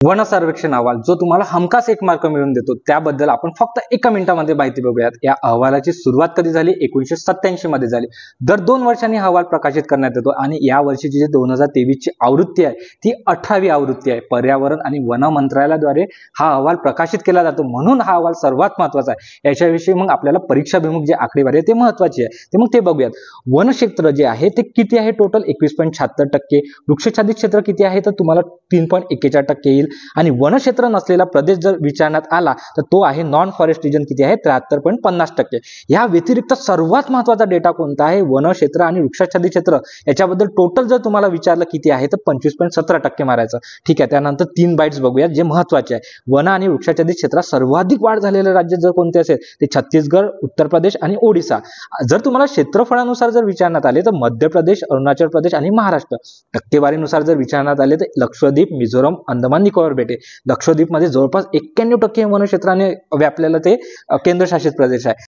One सर्वेक्षण अहवाल जो तुम्हाला हमखास 1 मार्क मिळवून देतो, त्याबद्दल आपण फक्त 1 मिनिटामध्ये माहिती बघूयात। या अहवालाची सुरुवात कधी झाली? 1987 मध्ये झाली। दर 2 वर्षांनी अहवाल प्रकाशित करण्यात येतो आणि या वर्षीची जी 2023 ची आवृत्ती आहे ती 18वी आवृत्ती आहे। पर्यावरण आणि वन मंत्रालयाद्वारे हा अहवाल प्रकाशित केला जातो, म्हणून हा अहवाल सर्वात महत्त्वाचा आहे। याच्याविषयी मग आपल्याला परीक्षाभिमुख जे आकडेवारी आहे ते महत्त्वाची आहे, ते मग ते बघूयात। वन क्षेत्र जे आहे ते किती आहे? टोटल 21.76%। वृक्षाच्छादित क्षेत्र किती आहे? तर तुम्हाला 3.41% येईल। आणि वनक्षेत्र नसलेला प्रदेश जर विचारण्यात आला तर तो आहे नॉन फॉरेस्ट रिजन, किती आहे? 73.50%। या व्यतिरिक्त सर्वात महत्त्वाचा डेटा कोणता आहे? वनक्षेत्र आणि वृक्षाच्छादित क्षेत्र याच्याबद्दल टोटल जर तुम्हाला विचारलं किती आहे तर 25.17% मारायचं। ठीक आहे, त्यानंतर 3 बाइट्स बघूया जे महत्त्वाचे आहे। वन आणि वृक्षाच्छादित क्षेत्रात सर्वाधिक वाढ झालेले राज्य जर कोणते असेल ते छत्तीसगड, उत्तर प्रदेश आणि ओडिसा। जर तुम्हाला क्षेत्रफळानुसार जर विचारण्यात आले तर मध्य प्रदेश, अरुणाचल प्रदेश आणि महाराष्ट्र। टक्केवारीनुसार जर विचारण्यात आले तर लक्षद्वीप, मिझोरम, अंदमान निकोबार बेटे। लक्षद्वीप मध्ये जवळपास 91% वनक्षेत्राने व्यापलेलं ते केंद्रशासित प्रदेश आहे।